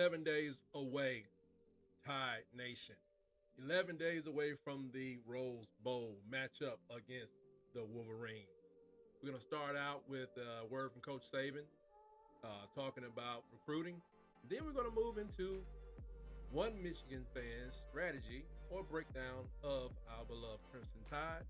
11 days away, Tide Nation. 11 days away from the Rose Bowl matchup against the Wolverines. We're going to start out with a word from Coach Saban, talking about recruiting. Then we're going to move into one Michigan fan's strategy or breakdown of our beloved Crimson Tide.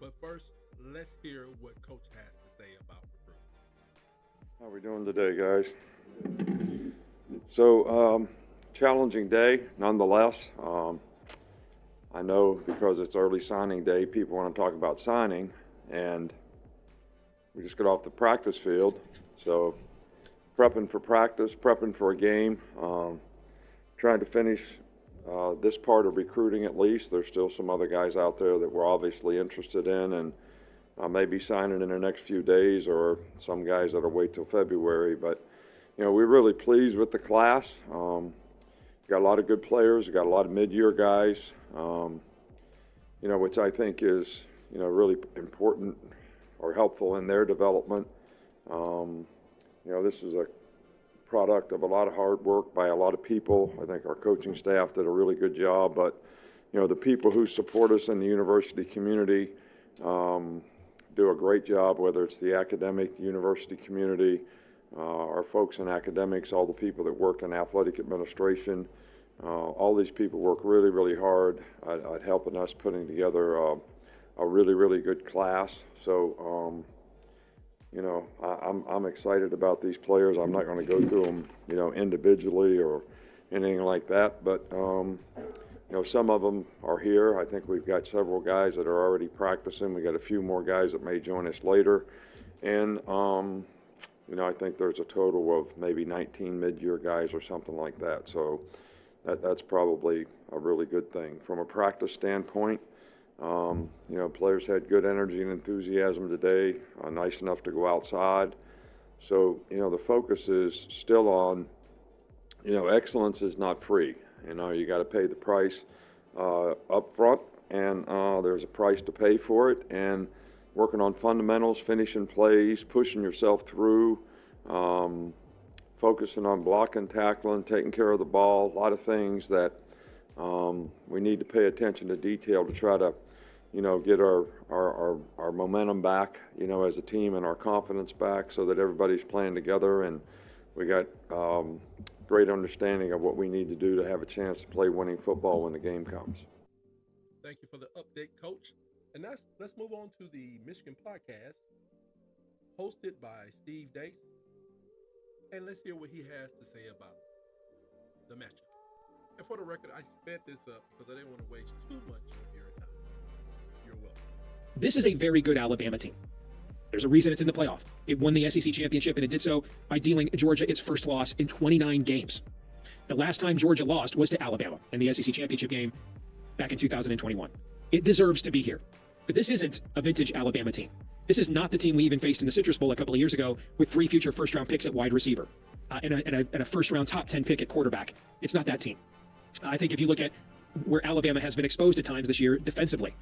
But first, let's hear what Coach has to say about recruiting. How are we doing today, guys? So, challenging day, nonetheless. I know because it's early signing day, people want to talk about signing, and we just got off the practice field. So, prepping for practice, prepping for a game, trying to finish this part of recruiting at least. There's still some other guys out there that we're obviously interested in, and maybe signing in the next few days, or some guys that'll wait till February. But, you know, we're really pleased with the class. Got a lot of good players. Got a lot of mid-year guys, you know, which I think is, you know, really important or helpful in their development. You know, this is a product of a lot of hard work by a lot of people. I think our coaching staff did a really good job, but, you know, the people who support us in the university community do a great job, whether it's the academic university community, our folks in academics, all the people that work in athletic administration. All these people work really, really hard at helping us putting together a really, really good class. So, you know, I'm excited about these players. I'm not going to go through them, you know, individually or anything like that. But, you know, some of them are here. I think we've got several guys that are already practicing. We got a few more guys that may join us later. And, you know, I think there's a total of maybe 19 mid-year guys or something like that. So that's probably a really good thing. From a practice standpoint, you know, players had good energy and enthusiasm today, nice enough to go outside. So, you know, the focus is still on, you know, excellence is not free. You know, you got to pay the price up front, and there's a price to pay for it. And working on fundamentals, finishing plays, pushing yourself through, focusing on blocking, tackling, taking care of the ball, a lot of things that we need to pay attention to detail to try to, you know, get our momentum back, you know, as a team, and our confidence back, so that everybody's playing together and we got great understanding of what we need to do to have a chance to play winning football when the game comes. Thank you for the update, Coach. And let's move on to the Michigan podcast, hosted by Steve Deace. And let's hear what he has to say about the matchup. And for the record, I sped this up because I didn't want to waste too much of your time. You're welcome. This is a very good Alabama team. There's a reason it's in the playoff. It won the SEC championship, and it did so by dealing Georgia its first loss in 29 games. The last time Georgia lost was to Alabama in the SEC championship game back in 2021. It deserves to be here. But this isn't a vintage Alabama team. This is not the team we even faced in the Citrus Bowl a couple of years ago with 3 future first-round picks at wide receiver and a first-round top 10 pick at quarterback. It's not that team. I think if you look at where Alabama has been exposed at times this year defensively,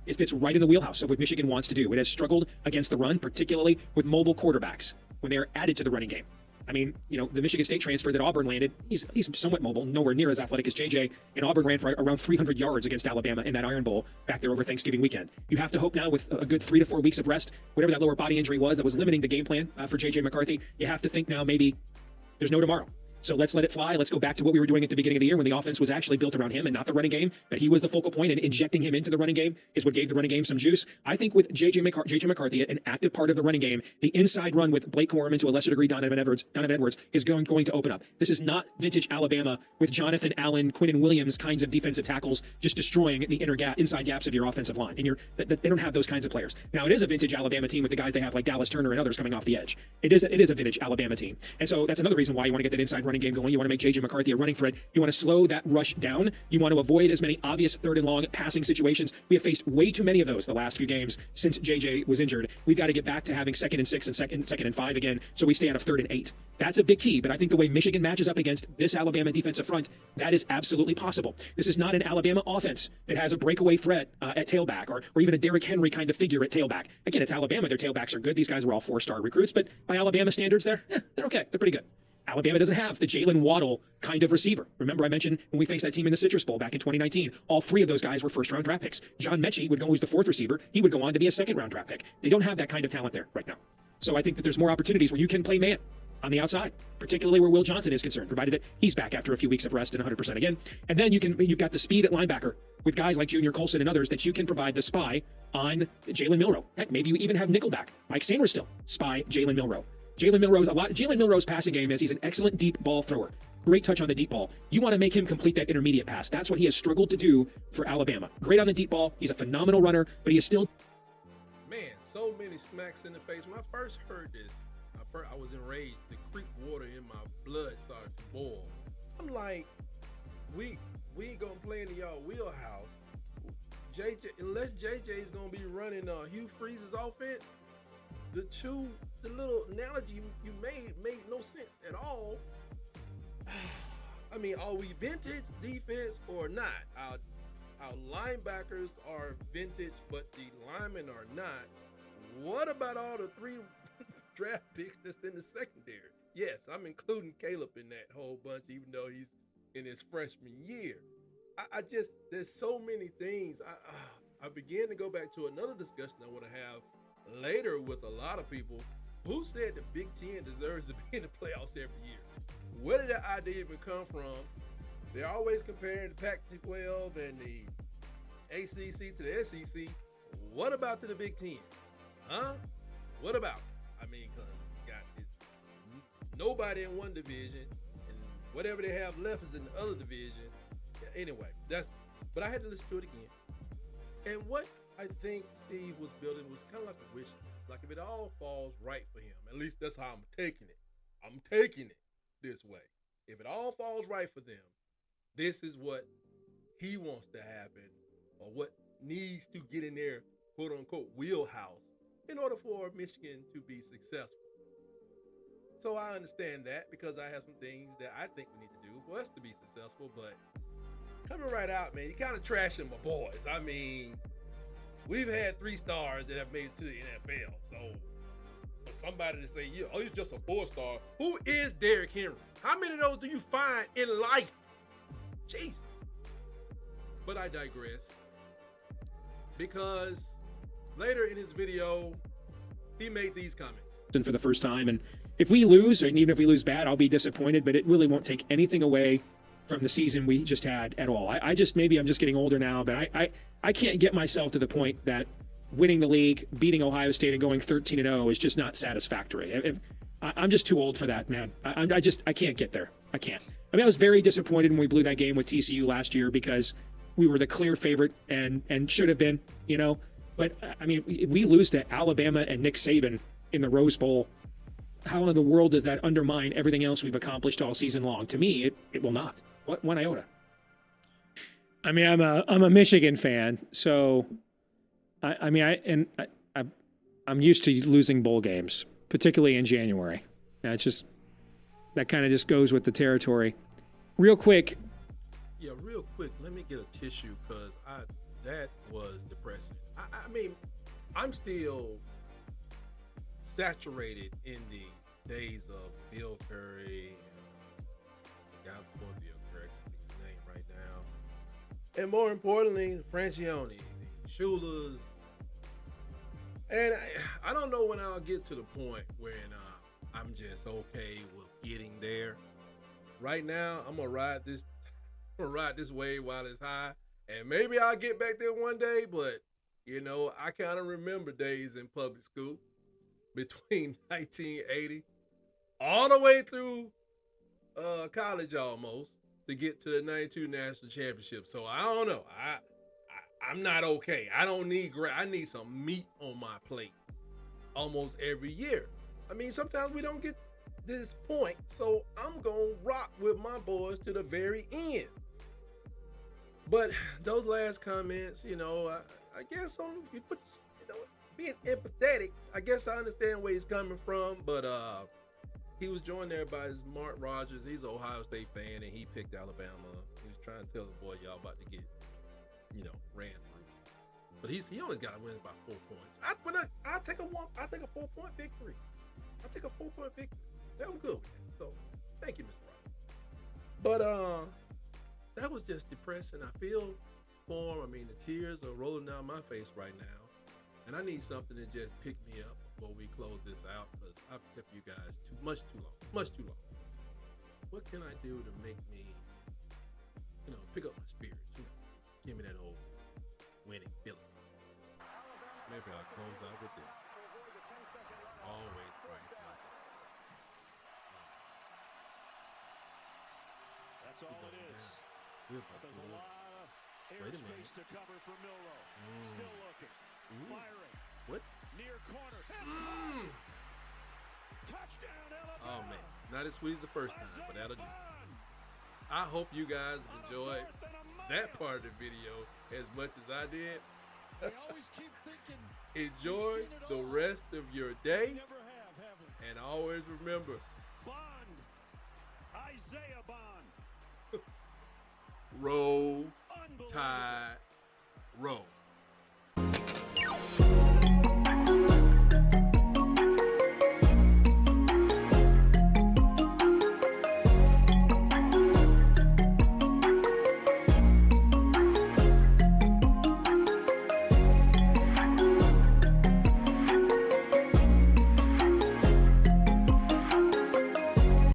it fits right in the wheelhouse of what Michigan wants to do. It has struggled against the run, particularly with mobile quarterbacks when they are added to the running game. I mean, you know, the Michigan State transfer that Auburn landed, he's somewhat mobile, nowhere near as athletic as JJ, and Auburn ran for around 300 yards against Alabama in that Iron Bowl back there over Thanksgiving weekend. You have to hope now with a good 3 to 4 weeks of rest, whatever that lower body injury was that was limiting the game plan for JJ McCarthy, you have to think now maybe there's no tomorrow. So let's let it fly. Let's go back to what we were doing at the beginning of the year when the offense was actually built around him and not the running game. But he was the focal point, and injecting him into the running game is what gave the running game some juice. I think with JJ McCarthy, an active part of the running game, the inside run with Blake Corum and to a lesser degree Donovan Edwards is going to open up. This is not vintage Alabama with Jonathan Allen, Quinnen Williams kinds of defensive tackles just destroying the inside gaps of your offensive line. And they don't have those kinds of players. Now it is a vintage Alabama team with the guys they have like Dallas Turner and others coming off the edge. It is a vintage Alabama team. And so that's another reason why you want to get that inside running game going. You want to make JJ McCarthy a running threat. You want to slow that rush down. You want to avoid as many obvious third and long passing situations. We have faced way too many of those the last few games since JJ was injured. We've got to get back to having 2nd and 6 and second and 5 again, so we stay out of 3rd and 8. That's a big key, but I think the way Michigan matches up against this Alabama defensive front, that is absolutely possible. This is not an Alabama offense that has a breakaway threat at tailback or even a Derrick Henry kind of figure at tailback. Again, it's Alabama. Their tailbacks are good. These guys were all 4-star recruits, but by Alabama standards, they're okay. They're pretty good. Alabama doesn't have the Jalen Waddle kind of receiver. Remember, I mentioned when we faced that team in the Citrus Bowl back in 2019, all three of those guys were first-round draft picks. John Mechie would go as the fourth receiver. He would go on to be a second-round draft pick. They don't have that kind of talent there right now. So I think that there's more opportunities where you can play man on the outside, particularly where Will Johnson is concerned, provided that he's back after a few weeks of rest and 100% again. And then you've got the speed at linebacker with guys like Junior Colson and others that you can provide the spy on Jalen Milroe. Heck, maybe you even have nickelback. Mike Sainristil still spy Jalen Milroe. Jalen Milroe's passing game is he's an excellent deep ball thrower. Great touch on the deep ball. You want to make him complete that intermediate pass. That's what he has struggled to do for Alabama. Great on the deep ball. He's a phenomenal runner, but he is still... Man, so many smacks in the face. When I first heard this, I was enraged. The Creek water in my blood started to boil. I'm like, we ain't gonna play in y'all wheelhouse. Unless JJ's gonna be running Hugh Freeze's offense, the little analogy you made no sense at all. I mean, are we vintage defense or not? Our linebackers are vintage, but the linemen are not. What about all the 3 draft picks that's in the secondary? Yes, I'm including Caleb in that whole bunch, even though he's in his freshman year. There's so many things. I began to go back to another discussion I want to have later with a lot of people. Who said the Big Ten deserves to be in the playoffs every year? Where did that idea even come from? They're always comparing the Pac-12 and the ACC to the SEC. What about to the Big Ten? Huh? What about? I mean, because you got this nobody in one division, and whatever they have left is in the other division. Anyway, but I had to listen to it again. And what I think Steve was building was kind of like a wish list. Like if it all falls right for him, at least that's how I'm taking it. I'm taking it this way. If it all falls right for them, this is what he wants to happen, or what needs to get in their quote unquote wheelhouse in order for Michigan to be successful. So I understand that because I have some things that I think we need to do for us to be successful, but coming right out, man, you kind of trashing my boys. I mean, we've had 3 stars that have made it to the NFL. So for somebody to say, yeah, oh, you're just a 4-star, who is Derrick Henry? How many of those do you find in life? Jeez. But I digress. Because later in his video, he made these comments. For the first time, and if we lose, and even if we lose bad, I'll be disappointed, but it really won't take anything away from the season we just had at all. Maybe I'm just getting older now, but I can't get myself to the point that winning the league, beating Ohio State, and going 13-0 is just not satisfactory. I'm just too old for that, man. I can't get there. I can't. I mean, I was very disappointed when we blew that game with TCU last year because we were the clear favorite and should have been, you know. But I mean, if we lose to Alabama and Nick Saban in the Rose Bowl, how in the world does that undermine everything else we've accomplished all season long? To me, it will not. One iota. I mean, I'm a Michigan fan, so I'm used to losing bowl games, particularly in January. That kind of just goes with the territory. Real quick. Yeah, real quick. Let me get a tissue because that was depressing. I mean, I'm still saturated in the days of Bill Curry and the guy before Bill Curry, I think his name right now. And more importantly, Francione, the Shula's. And I don't know when I'll get to the point when I'm just okay with getting there. Right now, I'm gonna ride this wave while it's high, and maybe I'll get back there one day. But you know, I kind of remember days in public school between 1980 all the way through college almost to get to the 92 national championship. So I don't know. I'm not okay. I need some meat on my plate almost every year. I mean, sometimes we don't get this point, so I'm gonna rock with my boys to the very end. But those last comments, you know, I guess being empathetic, I guess I understand where he's coming from, but he was joined there by his Mark Rogers. He's an Ohio State fan, and he picked Alabama. He was trying to tell the boy, y'all about to get, ran through. But he always got to win by 4 points. I take a 4-point victory. I take a 4-point victory. So I'm good with that. So Thank you, Mr. Rock. But that was just depressing. I feel for him. I mean, the tears are rolling down my face right now. And I need something to just pick me up before we close this out, because I've kept you guys much too long. What can I do to make me, pick up my spirits, give me that old winning feeling? Maybe I'll close out with this. Always bright my day. That's all it is. We're But about there's to a lose. lot of Wait a minute. airspace to cover for Milroe. Still looking. Firing. What? Near corner. Touchdown, Alabama. Oh, man. Not as sweet as the first time, but that'll do. I hope you guys enjoyed that part of the video as much as I did. We always keep thinking. Enjoy the rest of your day. Never have we? And always remember, Bond. Isaiah Bond. roll, Unbelievable. tide, roll.